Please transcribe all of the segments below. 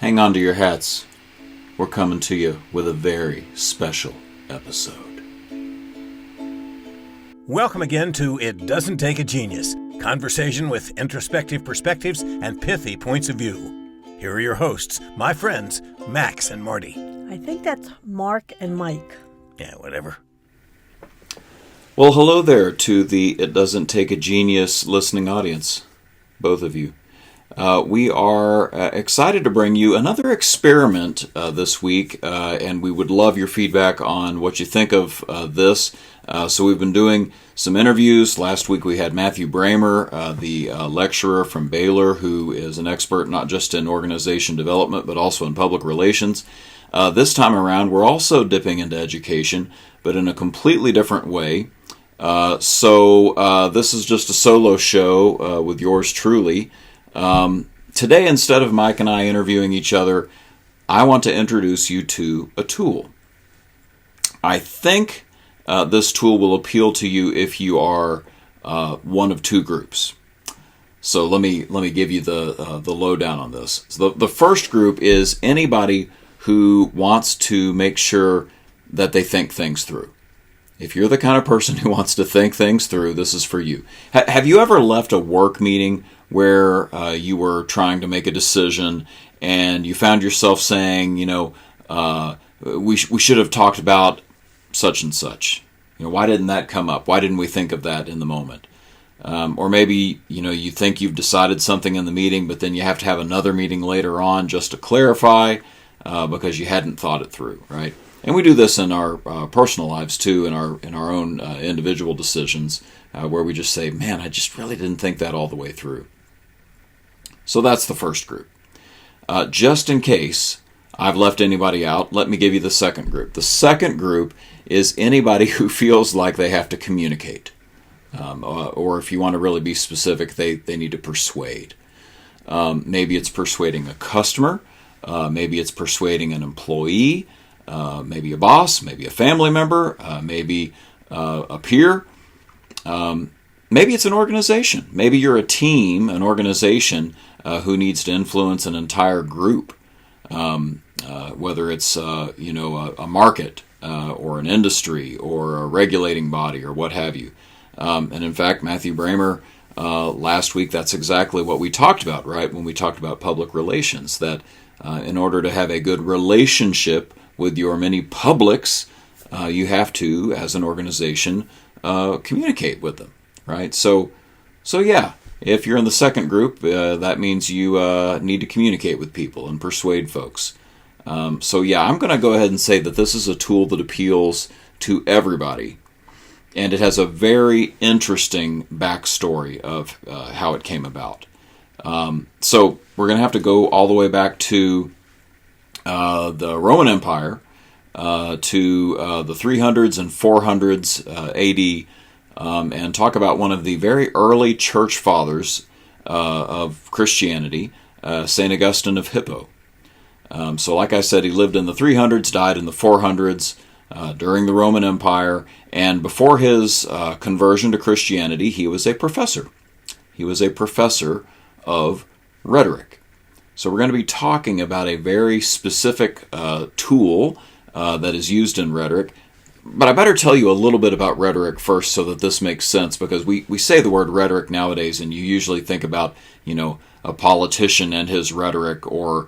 Hang on to your hats. We're coming to you with a very special episode. Welcome again to It Doesn't Take a Genius, conversation with introspective perspectives and pithy points of view. Here are your hosts, my friends, Max and Marty. I think that's Mark and Mike. Yeah, whatever. Well, hello there to the It Doesn't Take a Genius listening audience, both of you. We are excited to bring you another experiment this week, and we would love your feedback on what you think of this. So we've been doing some interviews. Last week we had Matthew Bramer, the lecturer from Baylor, who is an expert not just in organization development, but also in public relations. This time around, we're also dipping into education, but in a completely different way. So this is just a solo show with yours truly. Today, instead of Mike and I interviewing each other, I want to introduce you to a tool. I think this tool will appeal to you if you are one of two groups. So let me give you the lowdown on this. So the first group is anybody who wants to make sure that they think things through. If you're the kind of person who wants to think things through, this is for you. Have you ever left a work meeting where you were trying to make a decision and you found yourself saying, we should have talked about such and such. Why didn't that come up? Why didn't we think of that in the moment? Or maybe, you think you've decided something in the meeting, but then you have to have another meeting later on just to clarify because you hadn't thought it through, right? And we do this in our personal lives too, in our own individual decisions, where we just say, man, I just really didn't think that all the way through. So that's the first group. Just in case I've left anybody out, let me give you the second group. The second group is anybody who feels like they have to communicate. Or if you want to really be specific, they need to persuade. Maybe it's persuading a customer. Maybe it's persuading an employee. Maybe a boss, maybe a family member, maybe a peer. Maybe it's an organization. Maybe you're a team, an organization who needs to influence an entire group, whether it's a market or an industry or a regulating body or what have you. And in fact, Matthew Bramer last week, that's exactly what we talked about, right? When we talked about public relations, that in order to have a good relationship with your many publics, you have to, as an organization, communicate with them, right? So yeah, if you're in the second group, that means you need to communicate with people and persuade folks. So yeah, I'm going to go ahead and say that this is a tool that appeals to everybody, and it has a very interesting backstory of how it came about. So we're going to have to go all the way back to the Roman Empire, to the 300s and 400s AD, and talk about one of the very early church fathers of Christianity, St. Augustine of Hippo. So like I said, he lived in the 300s, died in the 400s during the Roman Empire, and before his conversion to Christianity, he was a professor. He was a professor of rhetoric. So we're going to be talking about a very specific tool that is used in rhetoric. But I better tell you a little bit about rhetoric first so that this makes sense, because we say the word rhetoric nowadays and you usually think about, a politician and his rhetoric, or,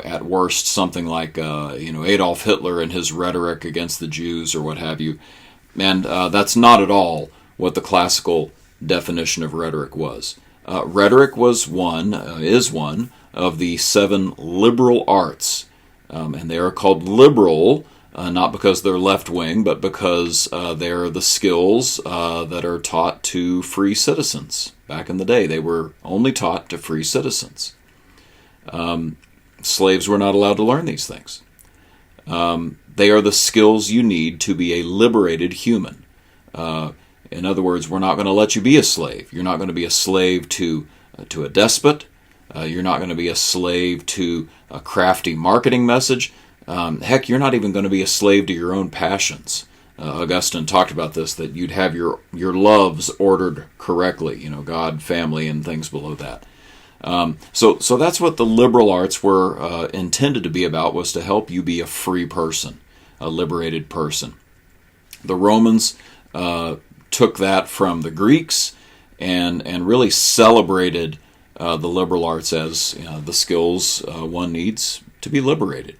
at worst something like, Adolf Hitler and his rhetoric against the Jews or what have you. And that's not at all what the classical definition of rhetoric was. Rhetoric is one of the 7 liberal arts, and they are called liberal, not because they're left-wing, but because they're the skills that are taught to free citizens. Back in the day, they were only taught to free citizens. Slaves were not allowed to learn these things. They are the skills you need to be a liberated human. In other words, we're not going to let you be a slave. You're not going to be a slave to a despot. You're not going to be a slave to a crafty marketing message. Heck, you're not even going to be a slave to your own passions. Augustine talked about this, that you'd have your loves ordered correctly, God, family, and things below that. So that's what the liberal arts were intended to be about, was to help you be a free person, a liberated person. The Romans took that from the Greeks and really celebrated the liberal arts as the skills one needs to be liberated.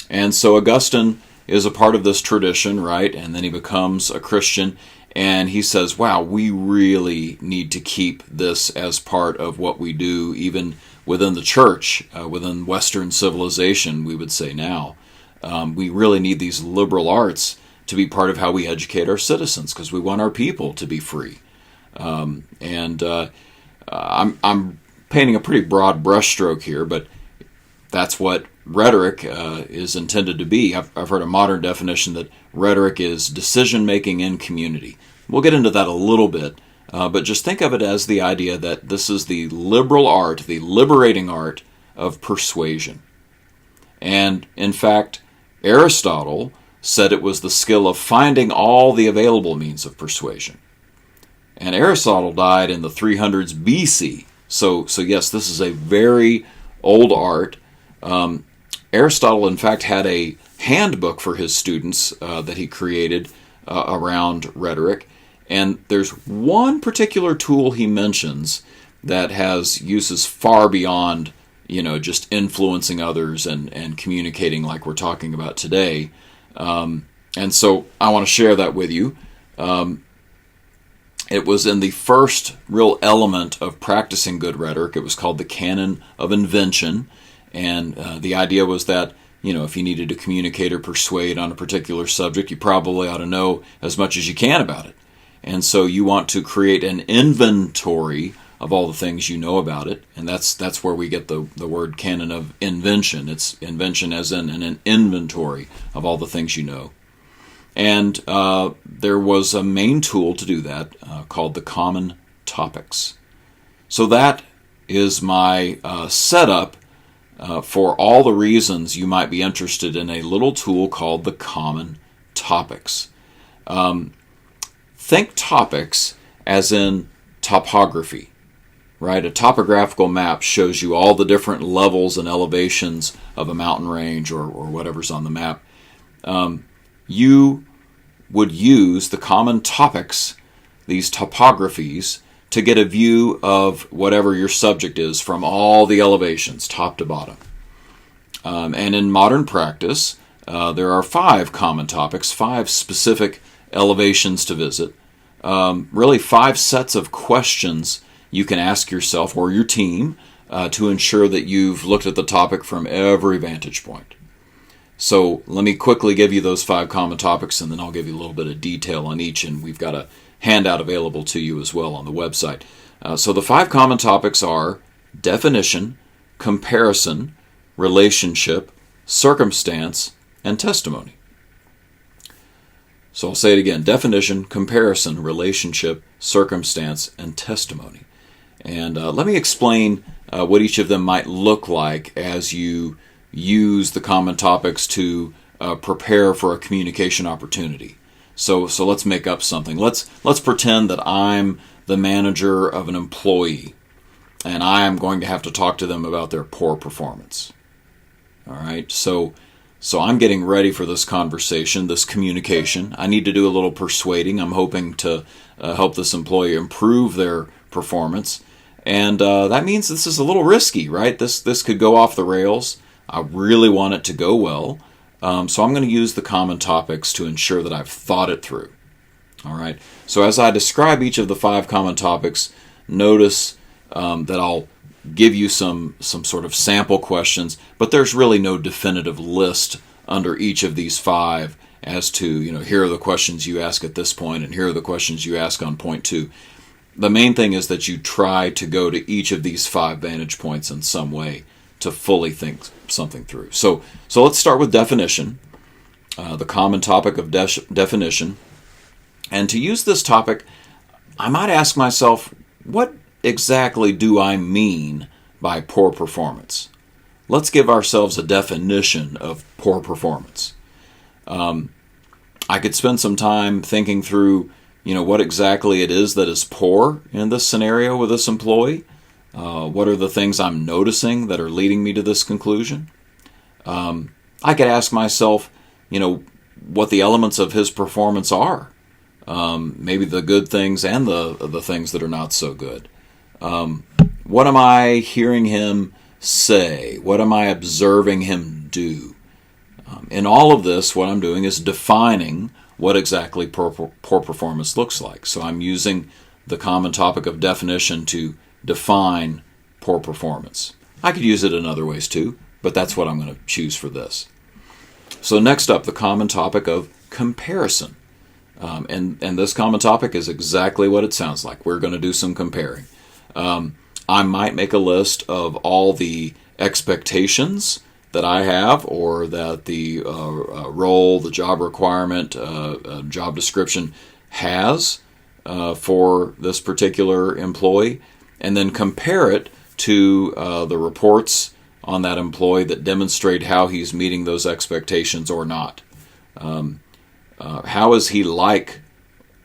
And so Augustine is a part of this tradition, right? And then he becomes a Christian, and he says, wow, we really need to keep this as part of what we do, even within the church, within Western civilization, we would say now. We really need these liberal arts to be part of how we educate our citizens, because we want our people to be free. I'm painting a pretty broad brushstroke here, but that's what rhetoric is intended to be. I've heard a modern definition that rhetoric is decision-making in community. We'll get into that a little bit, but just think of it as the idea that this is the liberal art, the liberating art of persuasion. And in fact, Aristotle said it was the skill of finding all the available means of persuasion. And Aristotle died in the 300s BC. So yes, this is a very old art. Aristotle, in fact, had a handbook for his students that he created around rhetoric. And there's one particular tool he mentions that has uses far beyond, just influencing others and communicating like we're talking about today. And so I want to share that with you. It was in the first real element of practicing good rhetoric. It was called the canon of invention. And the idea was that, if you needed to communicate or persuade on a particular subject, you probably ought to know as much as you can about it. And so you want to create an inventory of all the things you know about it. And that's where we get the word canon of invention. It's invention as in an inventory of all the things you know. And there was a main tool to do that called the common topics. So that is my setup for all the reasons you might be interested in a little tool called the common topics. Think topics as in topography, right? A topographical map shows you all the different levels and elevations of a mountain range or whatever's on the map. You would use the common topics, these topographies, to get a view of whatever your subject is from all the elevations, top to bottom. And in modern practice, there are 5 common topics, 5 specific elevations to visit, really 5 sets of questions you can ask yourself or your team to ensure that you've looked at the topic from every vantage point. So let me quickly give you those 5 common topics, and then I'll give you a little bit of detail on each, and we've got a handout available to you as well on the website. So the 5 common topics are definition, comparison, relationship, circumstance, and testimony. So I'll say it again: definition, comparison, relationship, circumstance, and testimony. And let me explain what each of them might look like as you use the common topics to prepare for a communication opportunity. So let's make up something. Let's pretend that I'm the manager of an employee, and I am going to have to talk to them about their poor performance. All right, so I'm getting ready for this conversation, this communication. I need to do a little persuading. I'm hoping to help this employee improve their performance, and that means this is a little risky, right? This could go off the rails. I really want it to go well, so I'm going to use the common topics to ensure that I've thought it through. All right. So as I describe each of the 5 common topics, notice that I'll give you some sort of sample questions, but there's really no definitive list under each of these 5 as to, here are the questions you ask at this point, and here are the questions you ask on point 2. The main thing is that you try to go to each of these 5 vantage points in some way to fully think something through. So let's start with definition, the common topic of definition. And to use this topic, I might ask myself, what exactly do I mean by poor performance? Let's give ourselves a definition of poor performance. I could spend some time thinking through, what exactly it is that is poor in this scenario with this employee. What are the things I'm noticing that are leading me to this conclusion? I could ask myself, what the elements of his performance are. Maybe the good things and the things that are not so good. What am I hearing him say? What am I observing him do? In all of this, what I'm doing is defining what exactly poor performance looks like. So I'm using the common topic of definition to define poor performance. I could use it in other ways too, but that's what I'm going to choose for this. So next up, the common topic of comparison. And this common topic is exactly what it sounds like. We're going to do some comparing. I might make a list of all the expectations that I have, or that the role, the job requirement, job description has for this particular employee, and then compare it to the reports on that employee that demonstrate how he's meeting those expectations or not. How is he like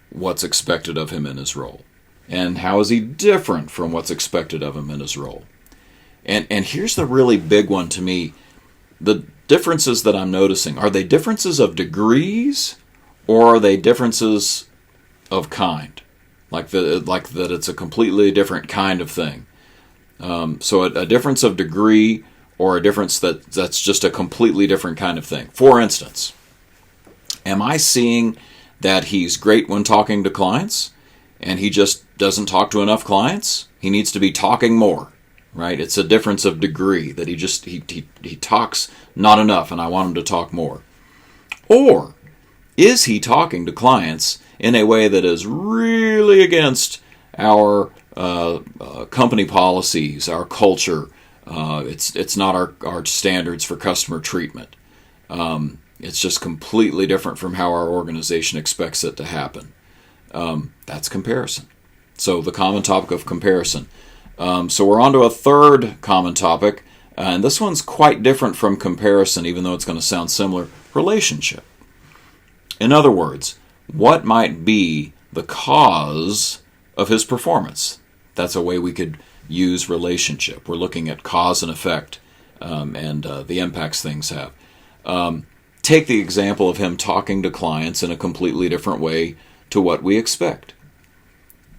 what's expected of him in his role? And how is he different from what's expected of him in his role? And here's the really big one to me. The differences that I'm noticing, are they differences of degrees, or are they differences of kind? Like that it's a completely different kind of thing. So a difference of degree, or a difference that's just a completely different kind of thing. For instance, am I seeing that he's great when talking to clients, and he just doesn't talk to enough clients? He needs to be talking more, right? It's a difference of degree, that he talks not enough, and I want him to talk more. Or is he talking to clients in a way that is really against our company policies, our culture? It's not our standards for customer treatment. It's just completely different from how our organization expects it to happen. That's comparison. So the common topic of comparison. So we're on to a third common topic, and this one's quite different from comparison, even though it's going to sound similar. Relationship. In other words, what might be the cause of his performance? That's a way we could use relationship. We're looking at cause and effect, and the impacts things have. Take the example of him talking to clients in a completely different way to what we expect.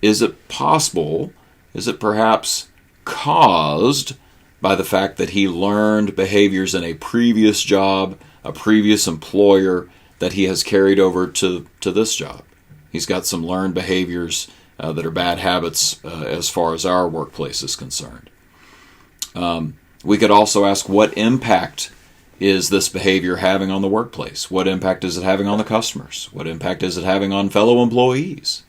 Is it possible, is it perhaps caused by the fact that he learned behaviors in a previous job, a previous employer, that he has carried over to this job? He's got some learned behaviors that are bad habits as far as our workplace is concerned. We could also ask, what impact is this behavior having on the workplace? What impact is it having on the customers? What impact is it having on fellow employees?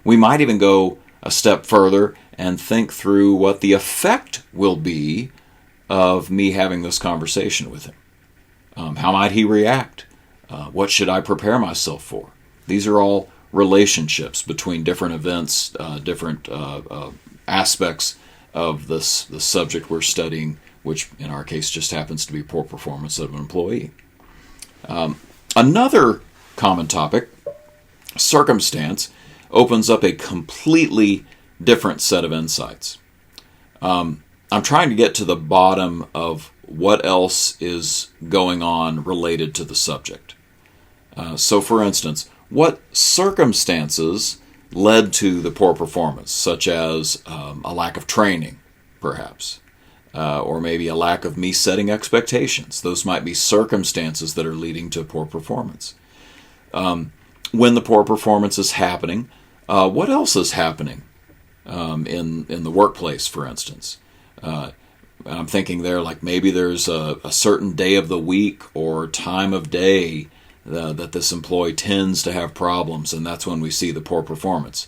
We might even go a step further and think through what the effect will be of me having this conversation with him. How might he react? What should I prepare myself for? These are all relationships between different events, different aspects of the subject we're studying, which in our case just happens to be poor performance of an employee. Another common topic, circumstance, opens up a completely different set of insights. I'm trying to get to the bottom of what else is going on related to the subject. So for instance, what circumstances led to the poor performance, such as a lack of training, perhaps, or maybe a lack of me setting expectations. Those might be circumstances that are leading to poor performance. When the poor performance is happening, what else is happening in the workplace, for instance? I'm thinking there, like maybe there's a certain day of the week or time of day that this employee tends to have problems, and that's when we see the poor performance.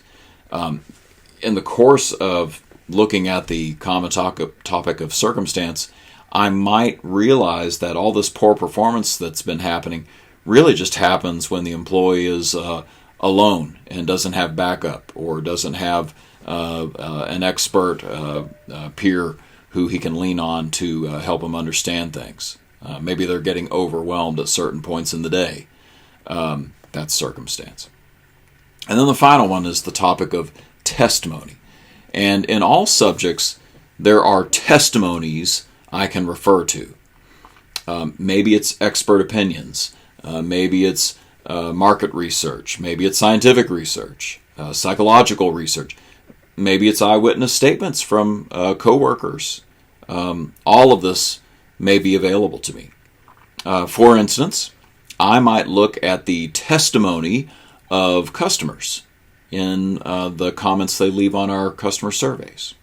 In the course of looking at the common topic of circumstance, I might realize that all this poor performance that's been happening really just happens when the employee is alone and doesn't have backup, or doesn't have an expert peer who he can lean on to help him understand things. Maybe they're getting overwhelmed at certain points in the day. That's circumstance. And then the final one is the topic of testimony. And in all subjects, there are testimonies I can refer to. Maybe it's expert opinions. Maybe it's market research. Maybe it's scientific research, psychological research. Maybe it's eyewitness statements from coworkers. All of this may be available to me. For instance, I might look at the testimony of customers in the comments they leave on our customer surveys.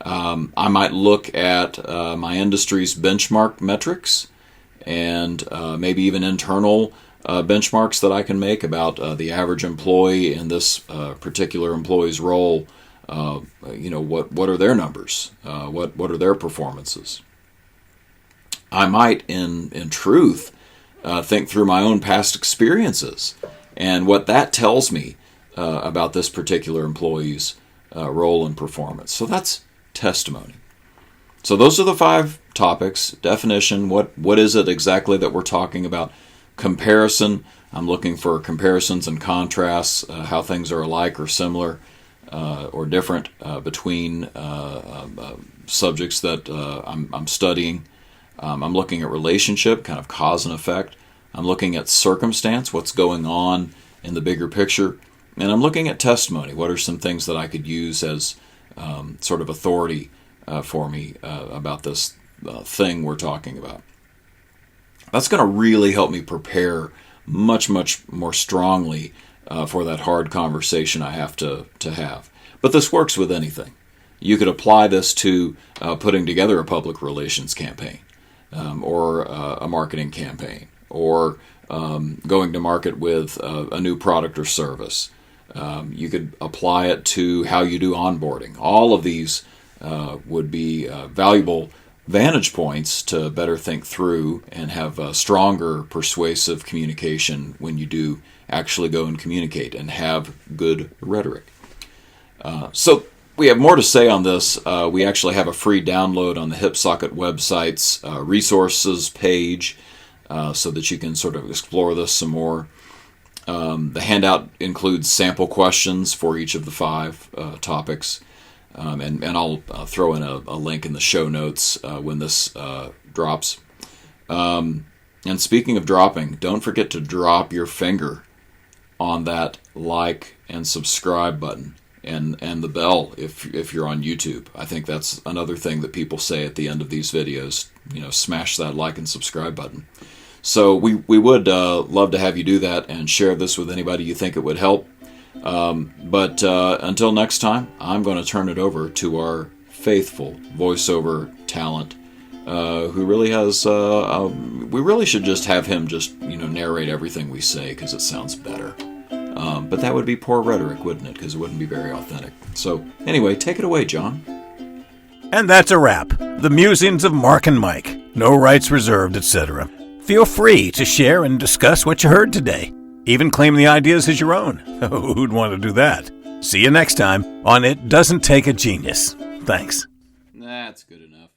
I might look at my industry's benchmark metrics and maybe even internal benchmarks that I can make about the average employee in this particular employee's role. What are their numbers? What are their performances? I might, in truth, think through my own past experiences and what that tells me about this particular employee's role and performance. So that's testimony. So those are the 5 topics. Definition, what is it exactly that we're talking about? Comparison, I'm looking for comparisons and contrasts, how things are alike or similar or different between subjects that I'm studying. I'm looking at relationship, kind of cause and effect. I'm looking at circumstance, what's going on in the bigger picture. And I'm looking at testimony. What are some things that I could use as sort of authority for me about this thing we're talking about? That's going to really help me prepare much, much more strongly for that hard conversation I have to have. But this works with anything. You could apply this to putting together a public relations campaign or a marketing campaign or going to market with a new product or service. You could apply it to how you do onboarding. All of these would be valuable vantage points to better think through and have a stronger persuasive communication when you do actually go and communicate and have good rhetoric. So we have more to say on this. We actually have a free download on the HipSocket website's resources page so that you can sort of explore this some more. The handout includes sample questions for each of the 5 topics. And I'll throw in a link in the show notes when this drops. And speaking of dropping, don't forget to drop your finger on that like and subscribe button and the bell if you're on YouTube. I think that's another thing that people say at the end of these videos. Smash that like and subscribe button. So we would love to have you do that and share this with anybody you think it would help. But until next time, I'm going to turn it over to our faithful voiceover talent, who really has. We really should just have him just narrate everything we say because it sounds better. But that would be poor rhetoric, wouldn't it? Because it wouldn't be very authentic. So anyway, take it away, John. And that's a wrap. The musings of Mark and Mike. No rights reserved, etc. Feel free to share and discuss what you heard today. Even claim the ideas as your own. Who'd want to do that? See you next time on It Doesn't Take a Genius. Thanks. That's good enough.